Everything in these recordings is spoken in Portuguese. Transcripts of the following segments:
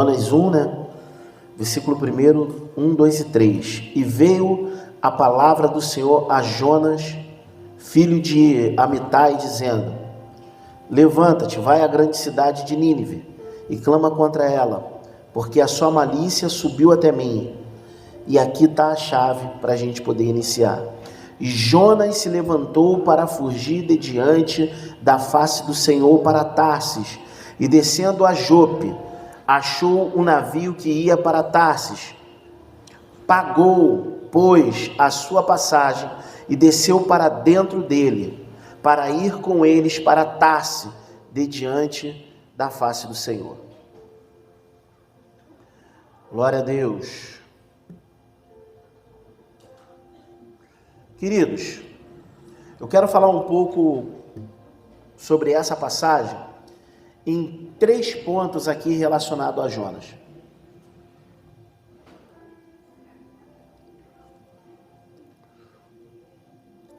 Jonas 1, né? Versículo 1, 1, 2 e 3. E veio a palavra do Senhor a Jonas, filho de Amitai, dizendo: Levanta-te, vai à grande cidade de Nínive e clama contra ela, porque a sua malícia subiu até mim. E aqui está a chave para a gente poder iniciar. E Jonas se levantou para fugir de diante da face do Senhor para Tarsis, e descendo a Jope, achou um navio que ia para Tarsis. Pagou, pois, a sua passagem e desceu para dentro dele, para ir com eles para Tarsis, de diante da face do Senhor. Glória a Deus. Queridos, eu quero falar um pouco sobre essa passagem em 3 pontos aqui relacionados a Jonas.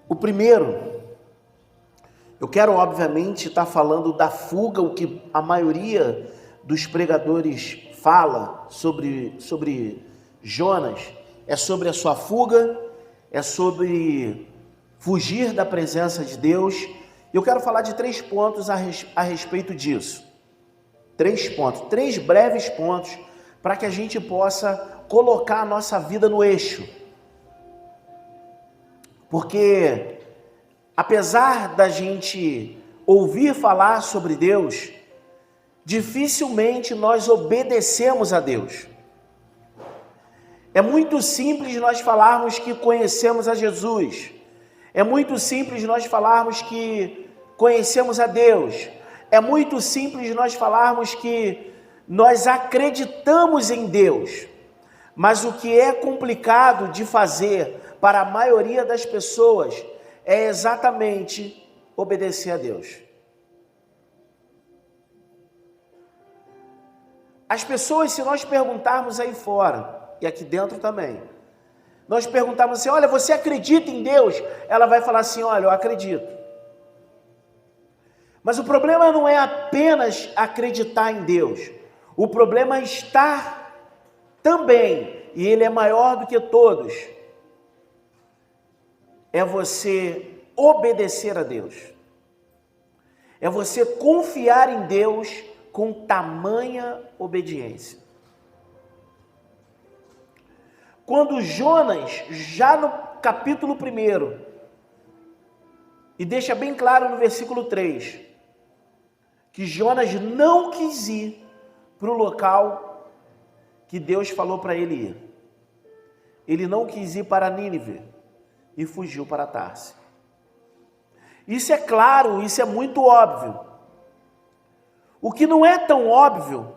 O primeiro, eu quero obviamente estar falando da fuga, o que a maioria dos pregadores fala sobre Jonas, é sobre a sua fuga, é sobre fugir da presença de Deus. Eu quero falar de 3 pontos a respeito disso. 3 pontos, 3 breves pontos, para que a gente possa colocar a nossa vida no eixo. Porque, apesar da gente ouvir falar sobre Deus, dificilmente nós obedecemos a Deus. É muito simples nós falarmos que conhecemos a Jesus. É muito simples nós falarmos que conhecemos a Deus. É muito simples nós falarmos que nós acreditamos em Deus. Mas o que é complicado de fazer para a maioria das pessoas é exatamente obedecer a Deus. As pessoas, se nós perguntarmos aí fora, e aqui dentro também, nós perguntamos assim: olha, você acredita em Deus? Ela vai falar assim: olha, eu acredito. Mas o problema não é apenas acreditar em Deus. O problema é estar também, e ele é maior do que todos, é você obedecer a Deus. É você confiar em Deus com tamanha obediência. Quando Jonas, já no capítulo 1, e deixa bem claro no versículo 3, que Jonas não quis ir para o local que Deus falou para ele ir. Ele não quis ir para Nínive e fugiu para Tarsis. Isso é claro, isso é muito óbvio. O que não é tão óbvio,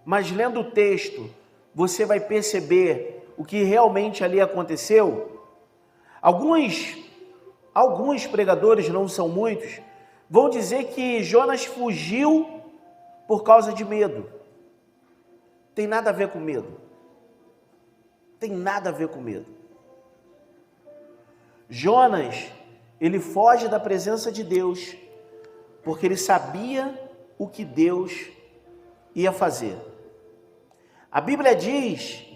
mas lendo o texto, você vai perceber o que realmente ali aconteceu. Alguns pregadores, não são muitos, vão dizer que Jonas fugiu por causa de medo. Tem nada a ver com medo. Tem nada a ver com medo. Jonas, ele foge da presença de Deus porque ele sabia o que Deus ia fazer. A Bíblia diz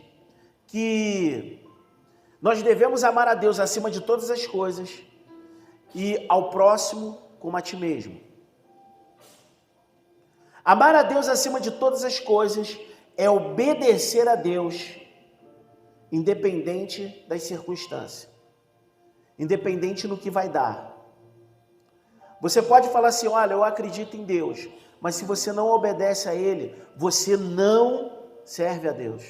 que nós devemos amar a Deus acima de todas as coisas e ao próximo como a ti mesmo. Amar a Deus acima de todas as coisas é obedecer a Deus, independente das circunstâncias, independente no que vai dar. Você pode falar assim: olha, eu acredito em Deus, mas se você não obedece a Ele, você não serve a Deus.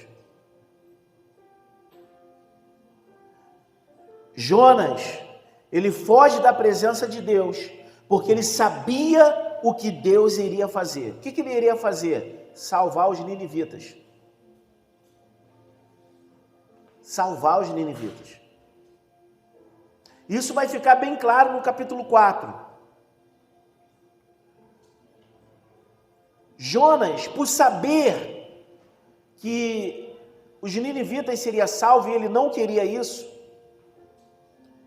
Jonas, ele foge da presença de Deus, porque ele sabia o que Deus iria fazer. O que ele iria fazer? Salvar os ninivitas. Salvar os ninivitas. Isso vai ficar bem claro no capítulo 4. Jonas, por saber que os ninivitas seriam salvos e ele não queria isso,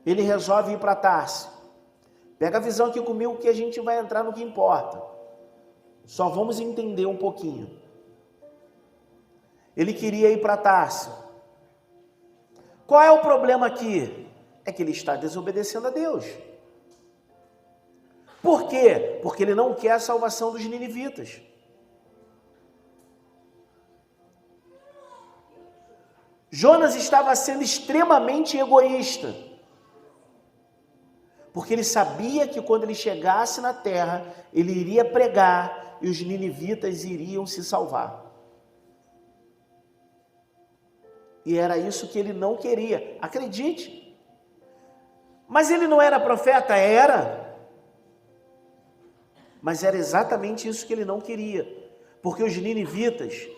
ele resolve ir para Tarsis. Pega a visão aqui comigo que a gente vai entrar no que importa. Só vamos entender um pouquinho. Ele queria ir para Tarso. Qual é o problema aqui? É que ele está desobedecendo a Deus. Por quê? Porque ele não quer a salvação dos ninivitas. Jonas estava sendo extremamente egoísta, porque ele sabia que quando ele chegasse na terra, ele iria pregar e os ninivitas iriam se salvar. E era isso que ele não queria, acredite. Mas ele não era profeta? Era. Mas era exatamente isso que ele não queria, porque os ninivitas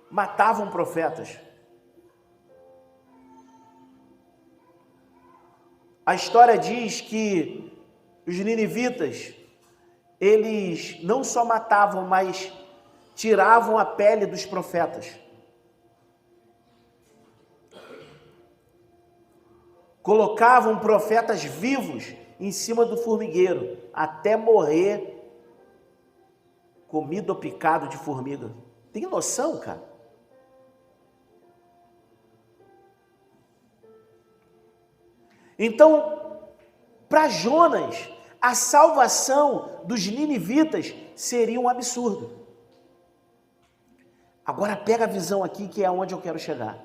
matavam profetas. A história diz que os ninivitas, eles não só matavam, mas tiravam a pele dos profetas. Colocavam profetas vivos em cima do formigueiro, até morrer comido ou picado de formiga. Tem noção, cara? Então, para Jonas, a salvação dos ninivitas seria um absurdo. Agora pega a visão aqui, que é onde eu quero chegar.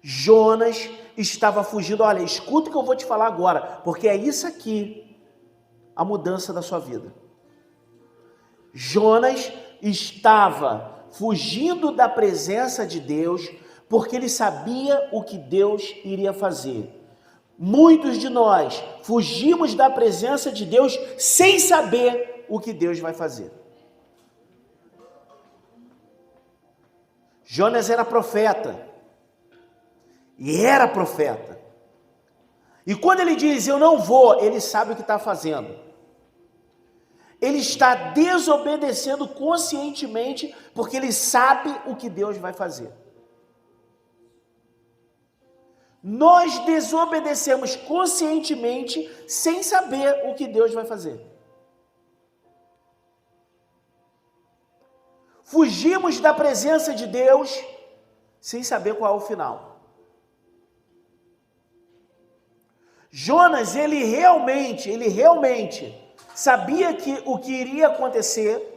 Jonas estava fugindo. Olha, escuta o que eu vou te falar agora, porque é isso aqui, a mudança da sua vida. Jonas estava fugindo da presença de Deus, porque ele sabia o que Deus iria fazer. Muitos de nós fugimos da presença de Deus sem saber o que Deus vai fazer. Jonas era profeta. E era profeta. E quando ele diz, eu não vou, ele sabe o que está fazendo. Ele está desobedecendo conscientemente, porque ele sabe o que Deus vai fazer. Nós desobedecemos conscientemente, sem saber o que Deus vai fazer. Fugimos da presença de Deus, sem saber qual é o final. Jonas, ele realmente sabia que o que iria acontecer,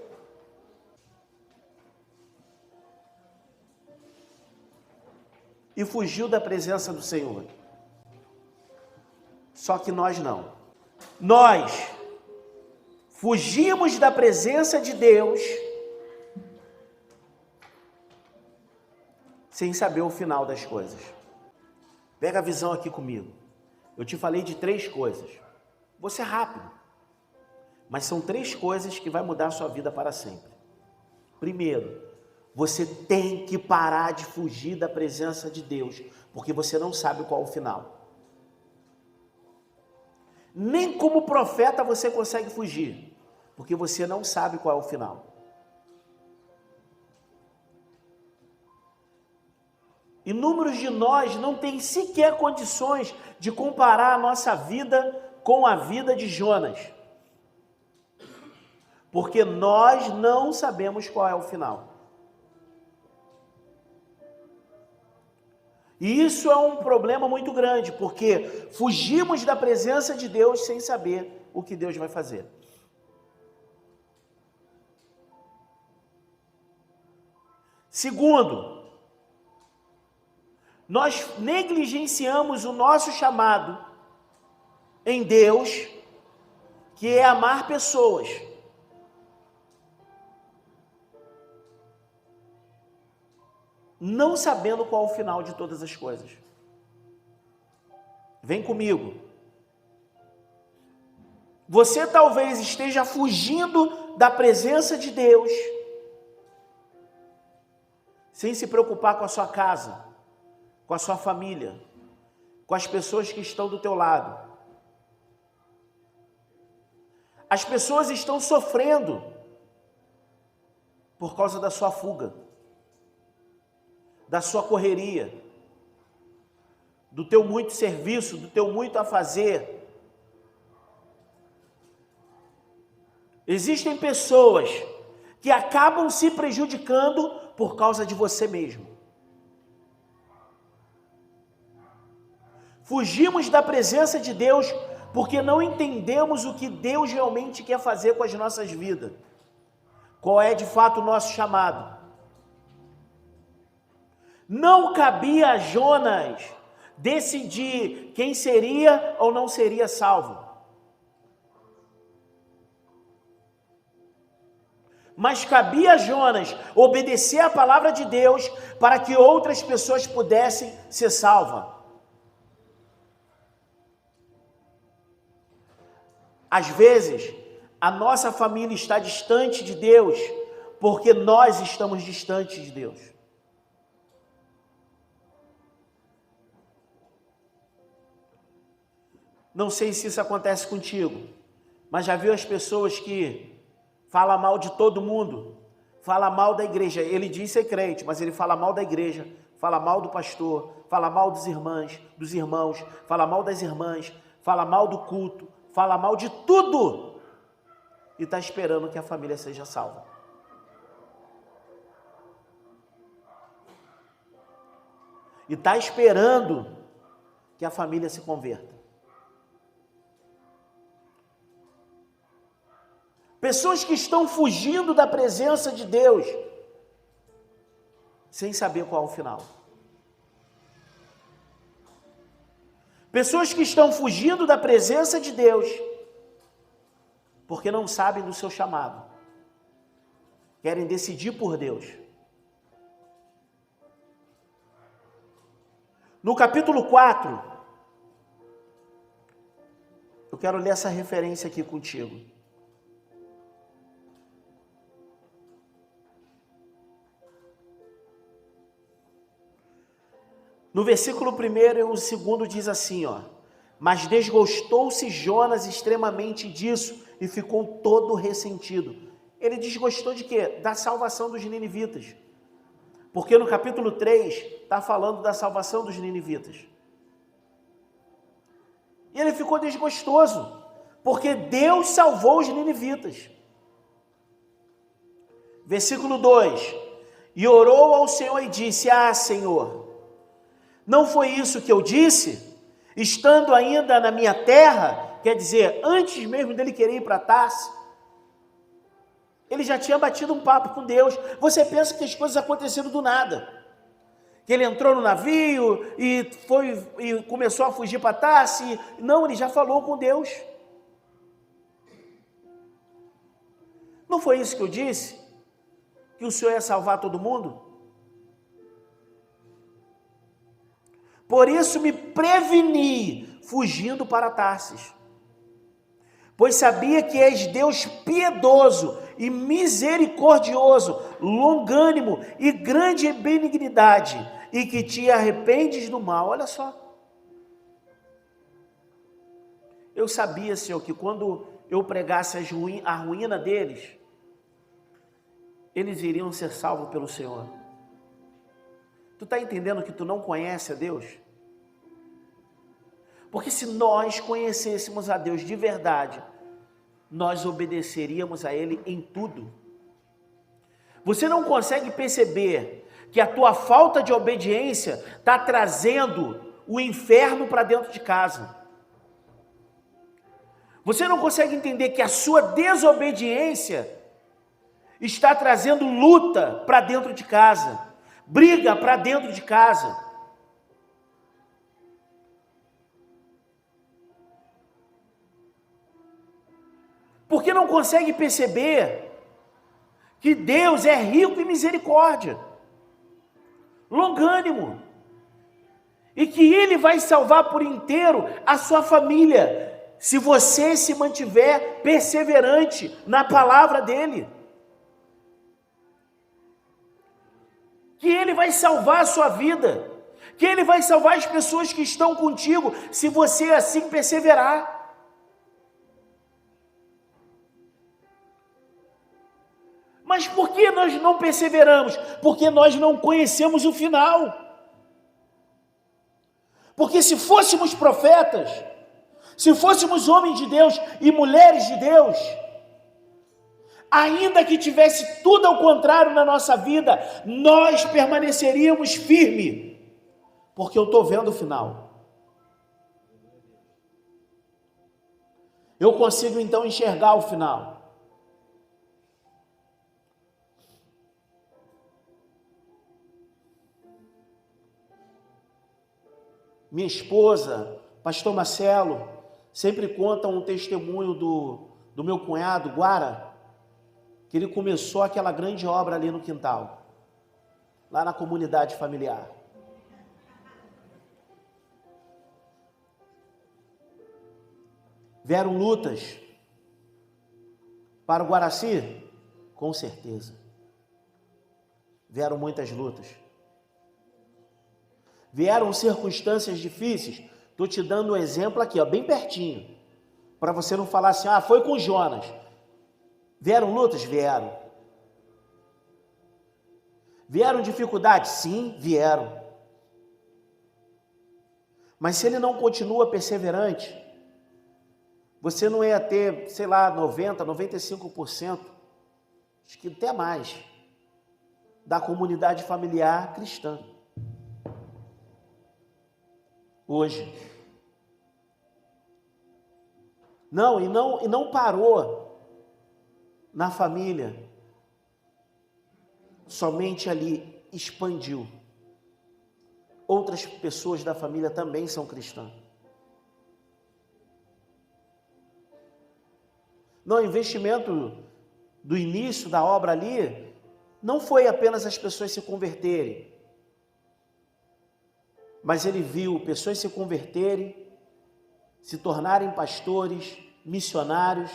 e fugiu da presença do Senhor. Só que nós não. Nós fugimos da presença de Deus sem saber o final das coisas. Pega a visão aqui comigo. Eu te falei de 3 coisas. Vou ser rápido. Mas são 3 coisas que vai mudar a sua vida para sempre. Primeiro, você tem que parar de fugir da presença de Deus, porque você não sabe qual é o final. Nem como profeta você consegue fugir, porque você não sabe qual é o final. Inúmeros de nós não têm sequer condições de comparar a nossa vida com a vida de Jonas, porque nós não sabemos qual é o final. E isso é um problema muito grande, porque fugimos da presença de Deus sem saber o que Deus vai fazer. Segundo, nós negligenciamos o nosso chamado em Deus, que é amar pessoas. Não sabendo qual é o final de todas as coisas. Vem comigo. Você talvez esteja fugindo da presença de Deus, sem se preocupar com a sua casa, com a sua família, com as pessoas que estão do teu lado. As pessoas estão sofrendo por causa da sua fuga, da sua correria, do teu muito serviço, do teu muito a fazer. Existem pessoas que acabam se prejudicando por causa de você mesmo. Fugimos da presença de Deus porque não entendemos o que Deus realmente quer fazer com as nossas vidas. Qual é de fato o nosso chamado? Não cabia a Jonas decidir quem seria ou não seria salvo. Mas cabia a Jonas obedecer a palavra de Deus para que outras pessoas pudessem ser salvas. Às vezes, a nossa família está distante de Deus porque nós estamos distantes de Deus. Não sei se isso acontece contigo, mas já viu as pessoas que falam mal de todo mundo, falam mal da igreja. Ele diz ser crente, mas ele fala mal da igreja, fala mal do pastor, fala mal dos irmãos, fala mal das irmãs, fala mal do culto, fala mal de tudo e está esperando que a família seja salva. E está esperando que a família se converta. Pessoas que estão fugindo da presença de Deus, sem saber qual é o final. Pessoas que estão fugindo da presença de Deus, porque não sabem do seu chamado. Querem decidir por Deus. No capítulo 4, eu quero ler essa referência aqui contigo. No versículo 1 e o 2 diz assim, ó: mas desgostou-se Jonas extremamente disso e ficou todo ressentido. Ele desgostou de quê? Da salvação dos ninivitas. Porque no capítulo 3 está falando da salvação dos ninivitas. E ele ficou desgostoso, porque Deus salvou os ninivitas. Versículo 2: e orou ao Senhor e disse: ah, Senhor, não foi isso que eu disse, estando ainda na minha terra? Quer dizer, antes mesmo dele querer ir para Tarsis, ele já tinha batido um papo com Deus. Você pensa que as coisas aconteceram do nada, que ele entrou no navio e começou a fugir para Tarsis? Não, ele já falou com Deus. Não foi isso que eu disse? Que o Senhor ia salvar todo mundo? Por isso me preveni, fugindo para Tarsis, pois sabia que és Deus piedoso e misericordioso, longânimo e grande em benignidade, e que te arrependes do mal. Olha só. Eu sabia, Senhor, que quando eu pregasse a ruína deles, eles iriam ser salvos pelo Senhor. Tu está entendendo que tu não conhece a Deus? Porque se nós conhecêssemos a Deus de verdade, nós obedeceríamos a Ele em tudo. Você não consegue perceber que a tua falta de obediência está trazendo o inferno para dentro de casa. Você não consegue entender que a sua desobediência está trazendo luta para dentro de casa, briga para dentro de casa. Porque não consegue perceber que Deus é rico em misericórdia, longânimo, e que Ele vai salvar por inteiro a sua família, se você se mantiver perseverante na palavra dEle. Que Ele vai salvar a sua vida, que Ele vai salvar as pessoas que estão contigo, se você assim perseverar. Mas por que nós não perseveramos? Porque nós não conhecemos o final. Porque se fôssemos profetas, se fôssemos homens de Deus e mulheres de Deus, Ainda que tivesse tudo ao contrário na nossa vida, nós permaneceríamos firmes, porque eu estou vendo o final. Eu consigo então enxergar o final. Minha esposa, pastor Marcelo, sempre conta um testemunho do meu cunhado, Guara, que ele começou aquela grande obra ali no quintal, lá na comunidade familiar. Vieram lutas para o Guaraci? Com certeza. Vieram muitas lutas. Vieram circunstâncias difíceis. Estou te dando um exemplo aqui, ó, bem pertinho, para você não falar assim, foi com Jonas. Vieram lutas? Vieram. Vieram dificuldades? Sim, vieram. Mas se ele não continua perseverante, você não ia ter, 90%, 95%, acho que até mais, da comunidade familiar cristã. Hoje. E não parou na família, somente ali, expandiu. Outras pessoas da família também são cristãs. O investimento do início da obra ali, não foi apenas as pessoas se converterem, mas ele viu pessoas se converterem, se tornarem pastores, missionários.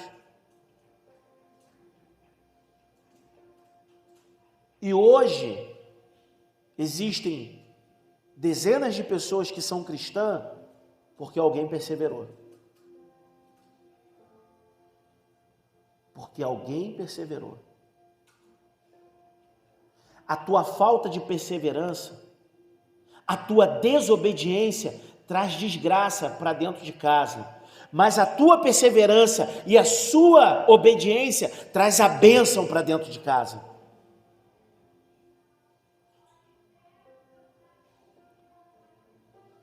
E hoje, existem dezenas de pessoas que são cristãs porque alguém perseverou. Porque alguém perseverou. A tua falta de perseverança, a tua desobediência traz desgraça para dentro de casa, mas a tua perseverança e a sua obediência traz a bênção para dentro de casa.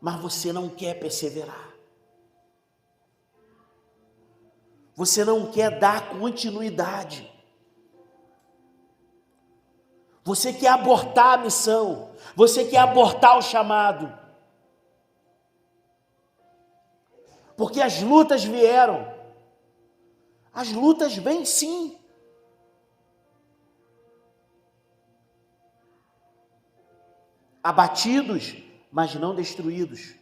Mas você não quer perseverar. Você não quer dar continuidade. Você quer abortar a missão. Você quer abortar o chamado. Porque as lutas vieram. As lutas vêm sim. Abatidos, mas não destruídos.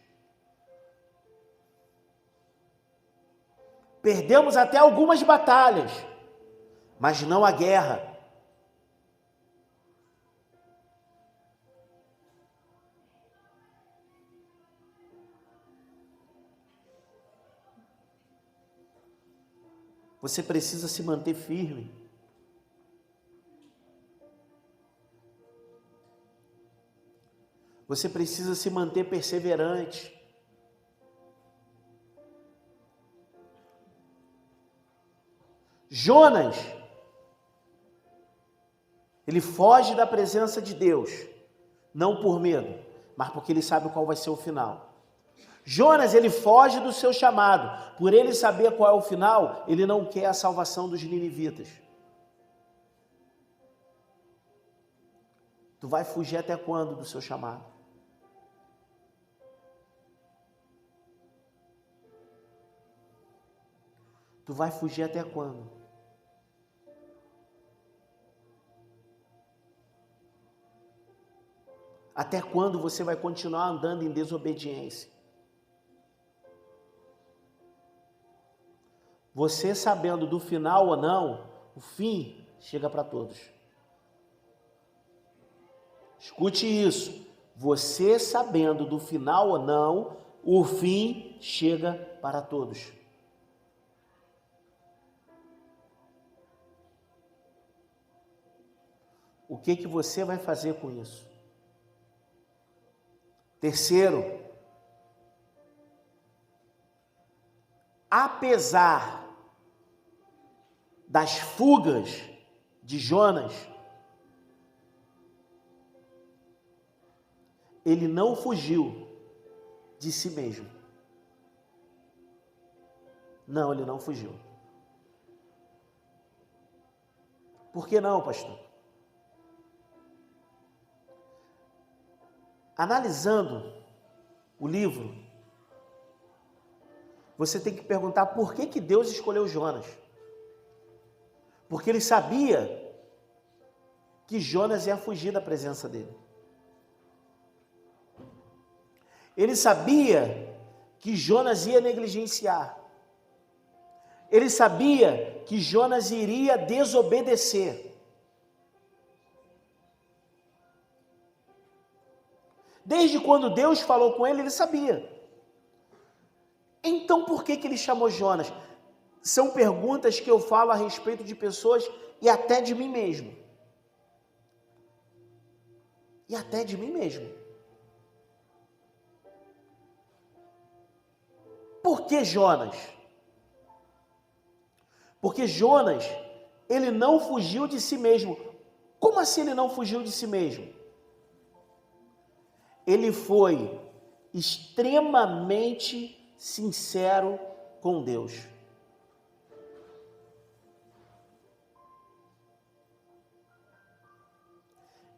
Perdemos até algumas batalhas, mas não a guerra. Você precisa se manter firme. Você precisa se manter perseverante. Jonas, ele foge da presença de Deus, não por medo, mas porque ele sabe qual vai ser o final. Jonas, ele foge do seu chamado, por ele saber qual é o final, ele não quer a salvação dos ninivitas. Tu vai fugir até quando do seu chamado? Tu vai fugir até quando? Até quando você vai continuar andando em desobediência? Você sabendo do final ou não, o fim chega para todos. Escute isso. Você sabendo do final ou não, o fim chega para todos. O que você vai fazer com isso? Terceiro, apesar das fugas de Jonas, ele não fugiu de si mesmo. Não, ele não fugiu. Por que não, pastor? Analisando o livro, você tem que perguntar por que Deus escolheu Jonas. Porque ele sabia que Jonas ia fugir da presença dele. Ele sabia que Jonas ia negligenciar. Ele sabia que Jonas iria desobedecer. Desde quando Deus falou com ele, ele sabia. Então por que ele chamou Jonas? São perguntas que eu falo a respeito de pessoas e até de mim mesmo. E até de mim mesmo. Por que Jonas? Porque Jonas, ele não fugiu de si mesmo. Como assim ele não fugiu de si mesmo? Ele foi extremamente sincero com Deus.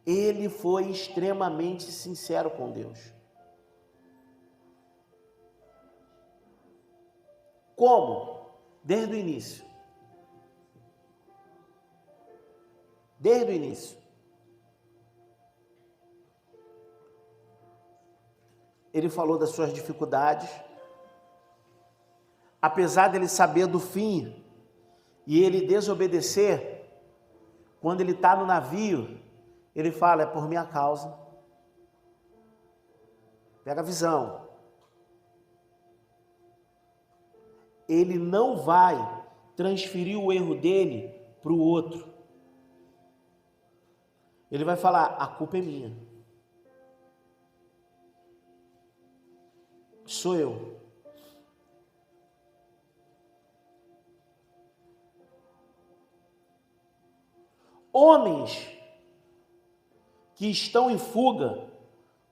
Ele foi extremamente sincero com Deus. Como? Desde o início. Desde o início. Ele falou das suas dificuldades. Apesar dele saber do fim e ele desobedecer, quando ele está no navio, ele fala, é por minha causa. Pega a visão. Ele não vai transferir o erro dele para o outro. Ele vai falar, a culpa é minha. Sou eu. Homens que estão em fuga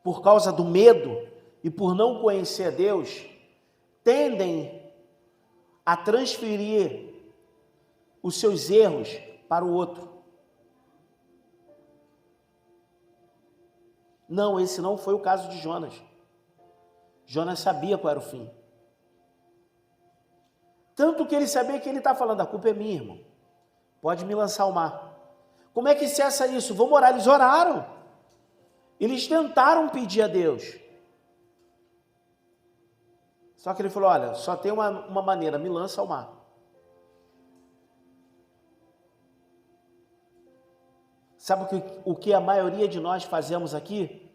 por causa do medo e por não conhecer a Deus, tendem a transferir os seus erros para o outro. Não, esse não foi o caso de Jonas. Jonas sabia qual era o fim. Tanto que ele sabia que ele está falando, a culpa é minha, irmão. Pode me lançar ao mar. Como é que cessa isso? Vamos orar. Eles oraram. Eles tentaram pedir a Deus. Só que ele falou, olha, só tem uma maneira, me lança ao mar. Sabe o que a maioria de nós fazemos aqui?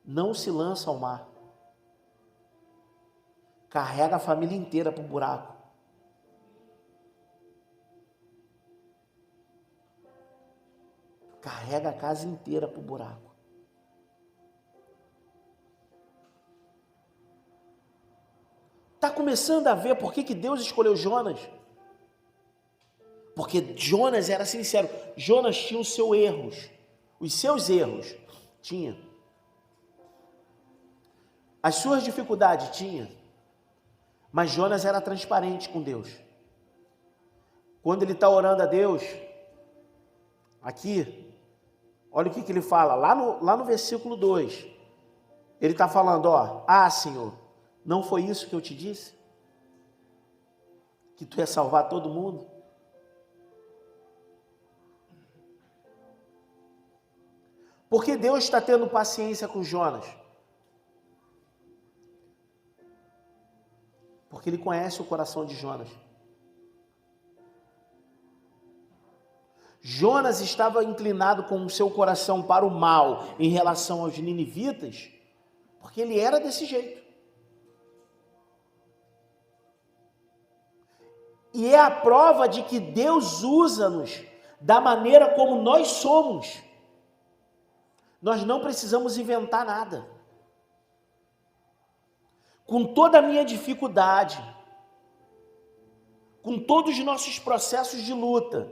Não se lança ao mar. Carrega a família inteira para o buraco. Carrega a casa inteira para o buraco. Está começando a ver por que Deus escolheu Jonas? Porque Jonas era sincero. Jonas tinha os seus erros. Tinha. As suas dificuldades, tinha. Mas Jonas era transparente com Deus. Quando ele está orando a Deus, aqui, olha o que ele fala, lá no versículo 2. Ele está falando, Senhor, não foi isso que eu te disse? Que tu ia salvar todo mundo? Por que Deus está tendo paciência com Jonas? Porque Ele conhece o coração de Jonas. Jonas estava inclinado com o seu coração para o mal em relação aos ninivitas, porque ele era desse jeito. E é a prova de que Deus usa-nos da maneira como nós somos. Nós não precisamos inventar nada. Com toda a minha dificuldade, com todos os nossos processos de luta,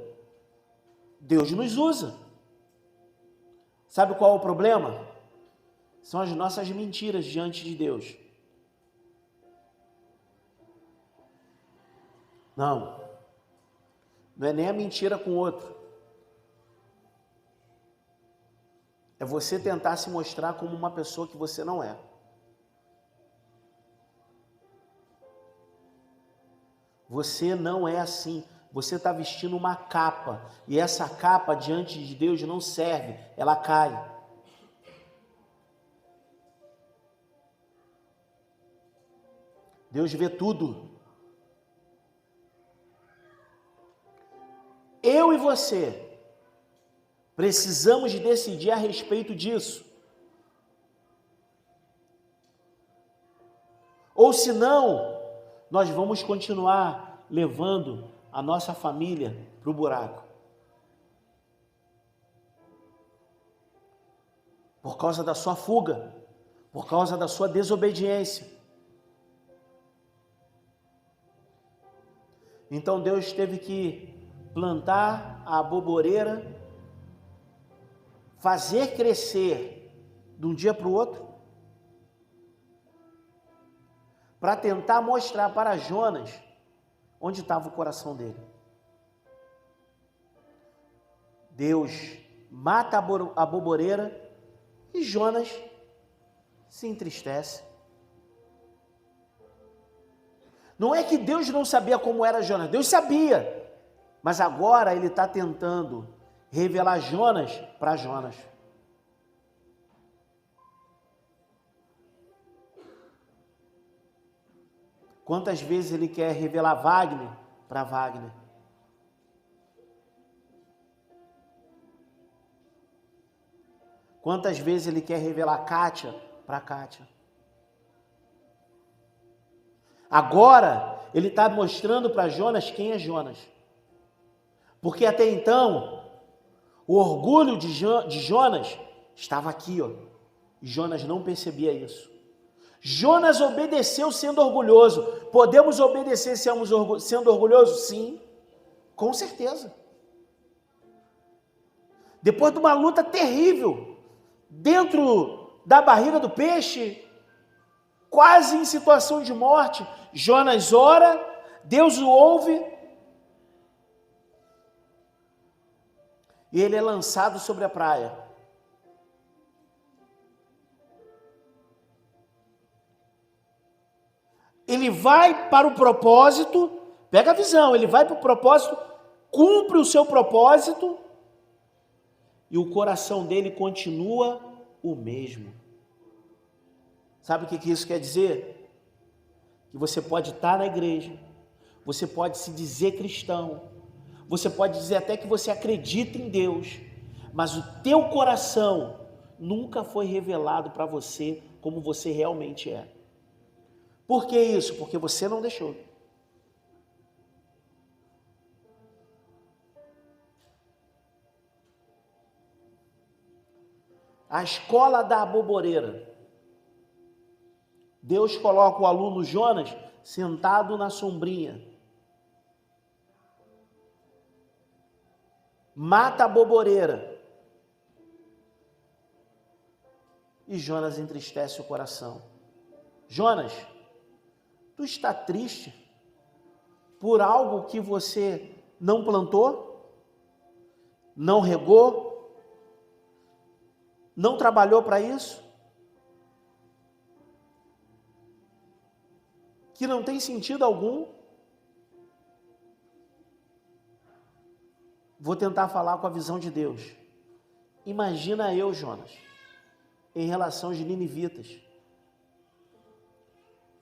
Deus nos usa. Sabe qual é o problema? São as nossas mentiras diante de Deus. Não é nem a mentira com o outro. É você tentar se mostrar como uma pessoa que você não é. Você não é assim. Você está vestindo uma capa. E essa capa diante de Deus não serve. Ela cai. Deus vê tudo. Eu e você precisamos de decidir a respeito disso. Ou senão, nós vamos continuar levando a nossa família para o buraco. Por causa da sua fuga, por causa da sua desobediência. Então Deus teve que plantar a aboboreira, fazer crescer de um dia para o outro, para tentar mostrar para Jonas onde estava o coração dele. Deus mata a aboboreira e Jonas se entristece. Não é que Deus não sabia como era Jonas, Deus sabia, mas agora ele está tentando revelar Jonas para Jonas. Quantas vezes ele quer revelar Wagner para Wagner? Quantas vezes ele quer revelar Kátia para Kátia? Agora, ele está mostrando para Jonas quem é Jonas. Porque até então, o orgulho de Jonas estava aqui, ó. E Jonas não percebia isso. Jonas obedeceu sendo orgulhoso. Podemos obedecer sendo orgulhoso? Sim, com certeza. Depois de uma luta terrível, dentro da barriga do peixe, quase em situação de morte, Jonas ora, Deus o ouve, e ele é lançado sobre a praia. Ele vai para o propósito, pega a visão, ele vai para o propósito, cumpre o seu propósito, e o coração dele continua o mesmo. Sabe o que isso quer dizer? Que você pode estar na igreja, você pode se dizer cristão, você pode dizer até que você acredita em Deus, mas o teu coração nunca foi revelado para você como você realmente é. Por que isso? Porque você não deixou. A escola da aboboreira. Deus coloca o aluno Jonas sentado na sombrinha. Mata a aboboreira. E Jonas entristece o coração. Jonas, tu está triste por algo que você não plantou, não regou, não trabalhou para isso? Que não tem sentido algum? Vou tentar falar com a visão de Deus. Imagina eu, Jonas, em relação aos ninivitas.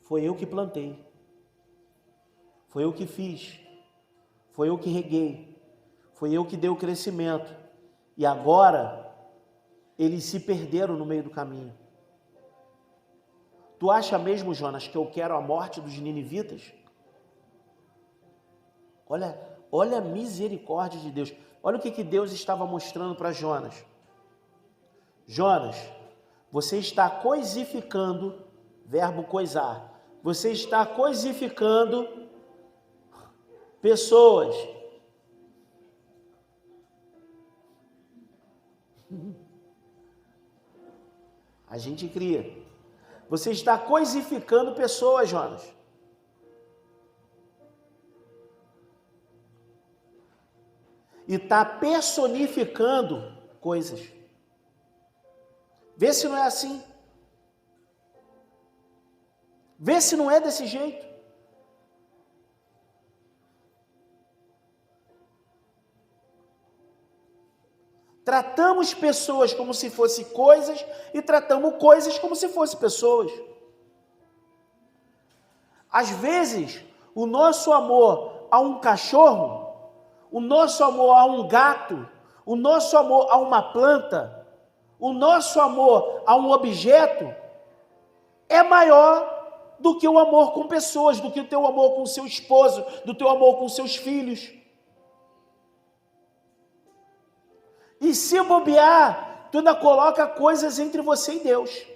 Foi eu que plantei, foi eu que fiz, foi eu que reguei, foi eu que dei o crescimento. E agora, eles se perderam no meio do caminho. Tu acha mesmo, Jonas, que eu quero a morte dos ninivitas? Olha a misericórdia de Deus. Olha o que Deus estava mostrando para Jonas. Jonas, você está coisificando, verbo coisar. Você está coisificando pessoas. A gente cria. Você está coisificando pessoas, Jonas. E está personificando coisas. Vê se não é assim. Vê se não é desse jeito. Tratamos pessoas como se fossem coisas e tratamos coisas como se fossem pessoas. Às vezes, o nosso amor a um cachorro, o nosso amor a um gato, o nosso amor a uma planta, o nosso amor a um objeto é maior do que o amor com pessoas, do que o teu amor com seu esposo, do teu amor com seus filhos. E se bobear, tu ainda coloca coisas entre você e Deus.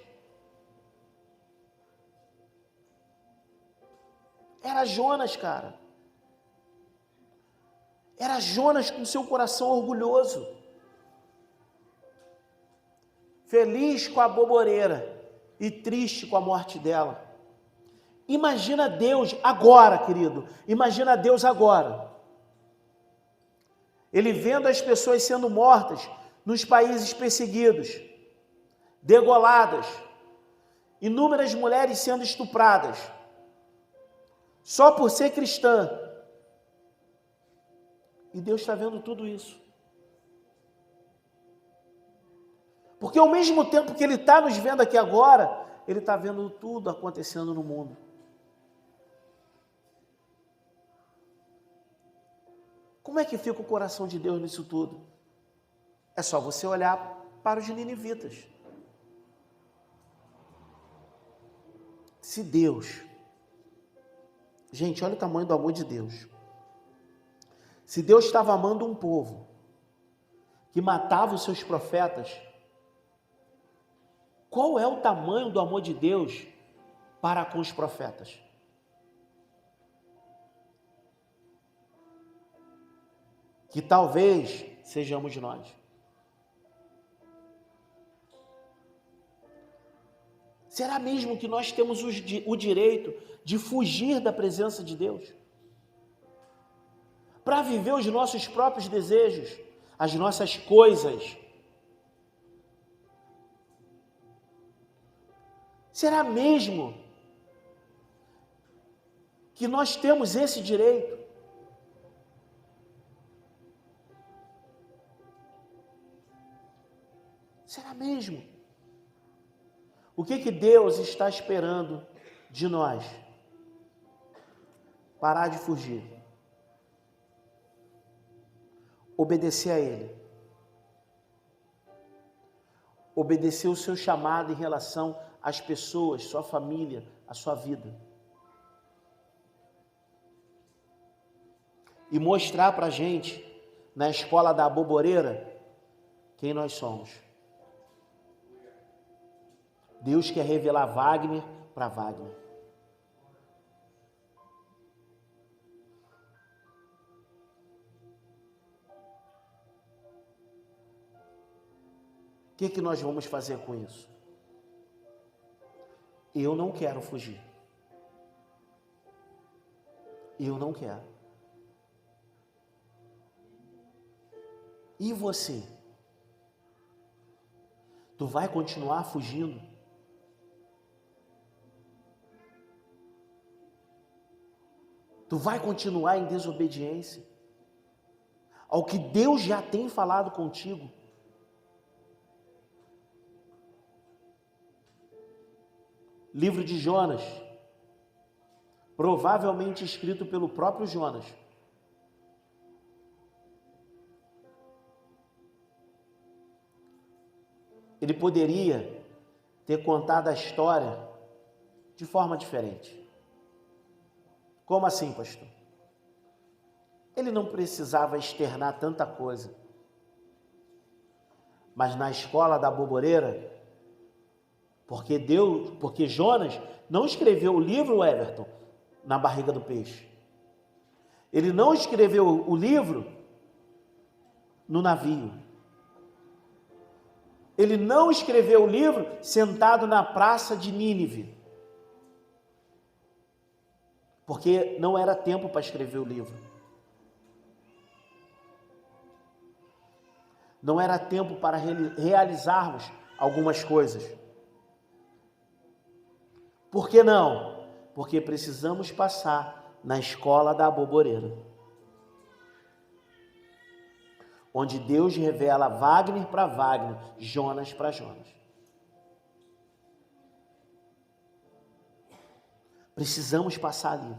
Era Jonas, cara. Era Jonas com seu coração orgulhoso. Feliz com a boboreira e triste com a morte dela. Imagina Deus agora, querido. Imagina Deus agora. Ele vendo as pessoas sendo mortas nos países perseguidos, degoladas, inúmeras mulheres sendo estupradas, só por ser cristã. E Deus está vendo tudo isso. Porque ao mesmo tempo que Ele está nos vendo aqui agora, Ele está vendo tudo acontecendo no mundo. Como é que fica o coração de Deus nisso tudo? É só você olhar para os ninivitas. Se Deus... Gente, olha o tamanho do amor de Deus. Se Deus estava amando um povo que matava os seus profetas, qual é o tamanho do amor de Deus para com os profetas? Que talvez sejamos nós. Será mesmo que nós temos o direito de fugir da presença de Deus? Para viver os nossos próprios desejos, as nossas coisas? Será mesmo que nós temos esse direito? Será mesmo? O que Deus está esperando de nós? Parar de fugir. Obedecer a Ele. Obedecer o seu chamado em relação às pessoas, sua família, a sua vida. E mostrar para a gente, na escola da boboreira, quem nós somos. Deus quer revelar Wagner para Wagner. O que nós vamos fazer com isso? Eu não quero fugir. Eu não quero. E você? Tu vai continuar fugindo? Tu vai continuar em desobediência ao que Deus já tem falado contigo? Livro de Jonas, provavelmente escrito pelo próprio Jonas. Ele poderia ter contado a história de forma diferente. Como assim, pastor? Ele não precisava externar tanta coisa. Mas na escola da boboreira, porque Jonas não escreveu o livro, Everton, na barriga do peixe. Ele não escreveu o livro no navio. Ele não escreveu o livro sentado na praça de Nínive, porque não era tempo para escrever o livro. Não era tempo para realizarmos algumas coisas. Por que não? Porque precisamos passar na escola da aboboreira, onde Deus revela Wagner para Wagner, Jonas para Jonas. Precisamos passar ali.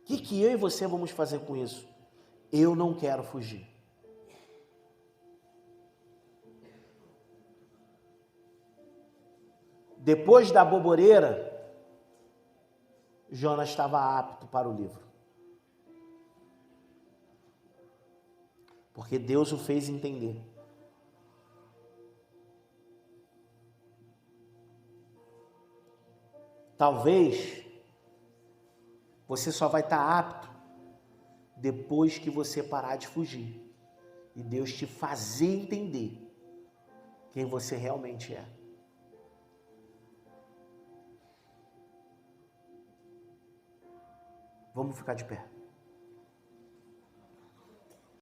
O que eu e você vamos fazer com isso? Eu não quero fugir. Depois da aboboreira, Jonas estava apto para o livro. Porque Deus o fez entender. Talvez você só vai estar apto depois que você parar de fugir e Deus te fazer entender quem você realmente é. Vamos ficar de pé.